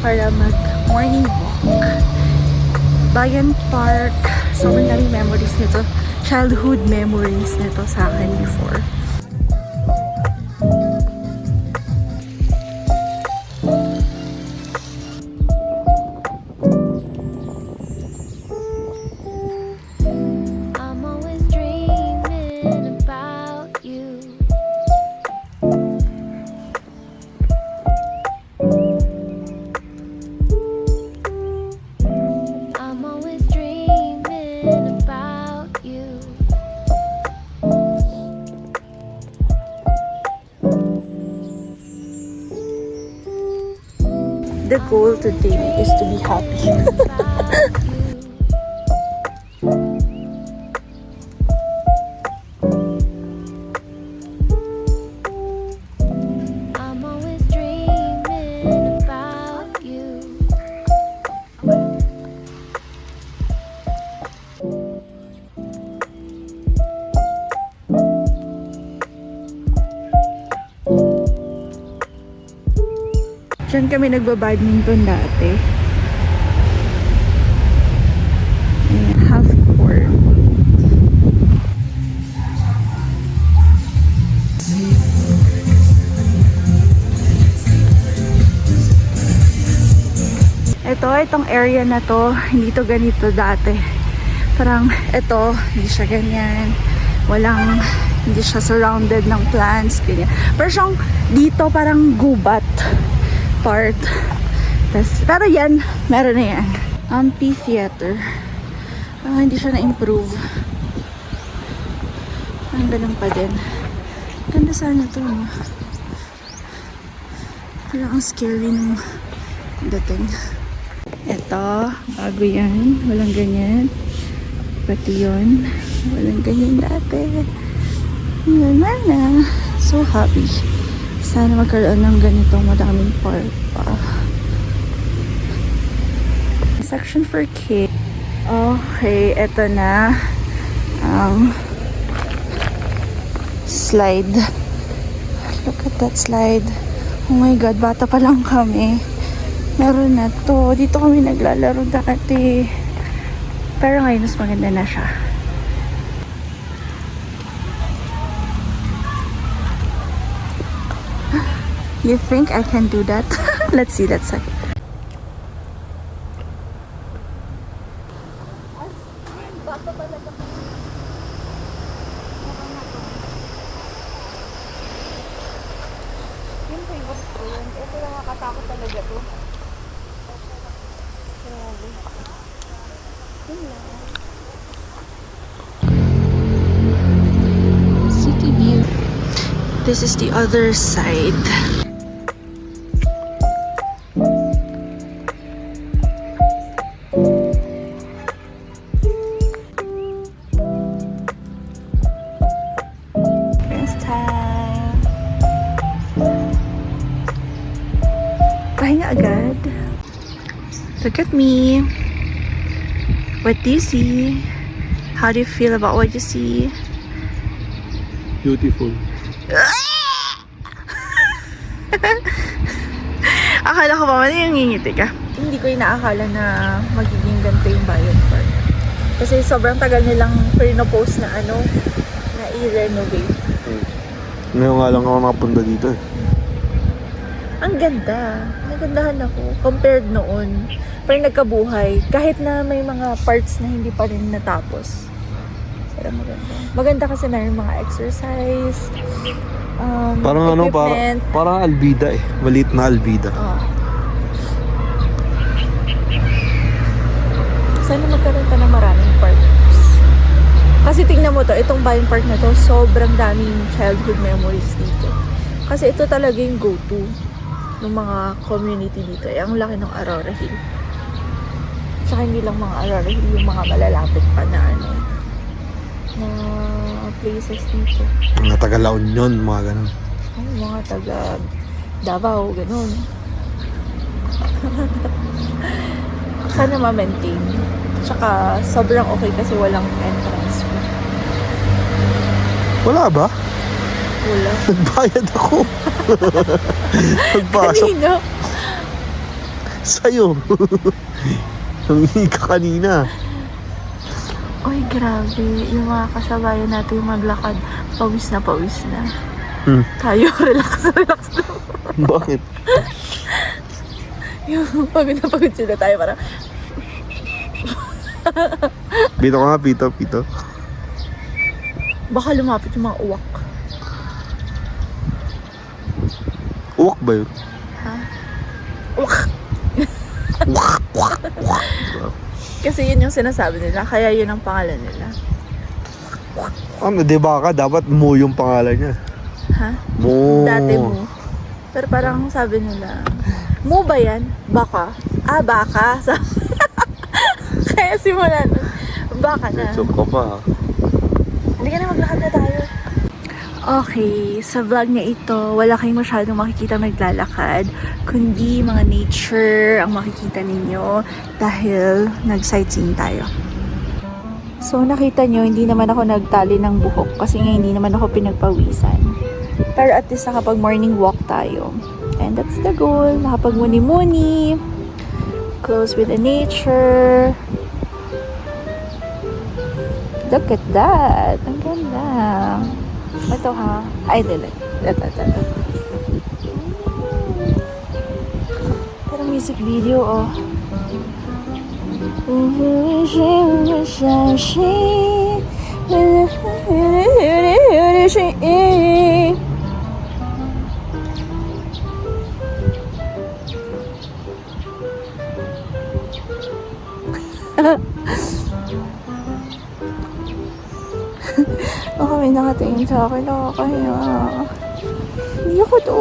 para mag-morning walk. Bayan Park. Sobrang daming memories nito. Childhood memories nito sa akin before. The goal today is to be happy. I'm always dreaming about you. Diyan kami nagba-badminton dati. Ayan, half court. Itong area na to, hindi to ganito dati. Parang ito, hindi siya ganyan. Hindi siya surrounded ng plants, ganyan. Pero siyang dito parang gubat part. Pero yan, meron na yan. Amphitheater. Hindi siya na-improve. Ang ganun pa din. Ganda sana to, no? Pero ang scary nung dating. Ito, bago yan. Walang ganyan. Pati yun. Walang ganyan dati. Yun na. So happy. Sana magkaroon ng ganitong madaming park pa. Section for kids. Okay, eto na ang slide. Look at that slide. Oh my God, bata pa lang kami. Meron na to. Dito kami naglalaro dati. Pero ngayon, mas maganda na siya. You think I can do that? Let's see that side. Yung favorite ko yun. Ito lang nakatakot talaga to. Grabe. Yun lang. City view. This is the other side. First time. Pahinga agad. Look at me. What do you see? How do you feel about what you see? Beautiful. Akala ko ba yung ngingiti ka? Hindi ko inaakala na magiging ganito yung Bayan Park. Kasi sobrang tagal nilang pinopost na na i-renovate. Ngayon nga lang ako makapunta dito eh. Ang ganda. Nagandahan ako. Compared noon. Parang nagkabuhay. Kahit na may mga parts na hindi pa rin natapos. Pero maganda. Maganda kasi na yung mga exercise. Parang Equipment. parang Albida eh. Maliit na Albida. Sana magkaroon pa ng maraming parks. Kasi tingnan mo to, itong Bayan Park na to, sobrang daming childhood memories dito. Kasi ito talaga yung go-to ng mga community dito. Ang laki ng Aurora Hill. Tsaka hindi lang mga Aurora Hill, yung mga malalapit pa na na places dito. Mga taga La Union, mga ganun. Ay, mga taga Davao, ganun. Sana ma-maintain. Tsaka sobrang okay kasi walang entrance fee. Wala ba? Wala. Nagbayad ako. Nagpasok. Kanino? Sa'yo. Humingi ka kanina. Uy, grabe. Yung mga kasabayan natin maglakad, pawis na pawis na. Tayo, relax lang. Bakit? Yung pagod na pagod sila tayo parang, Pito ka nga, pito. baka lumapit yung mga uwak. Uwak ba yun? Ha? Uwak! Uwak. Kasi yun yung sinasabi nila, kaya yun ang pangalan nila. Ano, di ba ka? Dapat Mo yung pangalan niya. Ha? Mo. Dati mo. Pero parang sabi nila, mo ba yan? Baka? Ah, baka. Kaya simula nun, baka na. Joke ka pa. Hindi ka na maglakad na tayo. Okay, sa vlog na ito, wala kayong masyadong makikita naglalakad, kundi mga nature ang makikita ninyo dahil nag-sightseeing tayo. So nakita nyo, hindi naman ako nagtali ng buhok kasi nga hindi naman ako pinagpawisan. Pero at least nakapag morning walk tayo. And that's the goal. Nakapag muni-muni. Close with the nature. Look at that. Ang ganda. Ito ha. Ay, dili. Ito. Parang music video, oh. Baka may nakatingin sa akin, nakakahiya. Hindi ako to.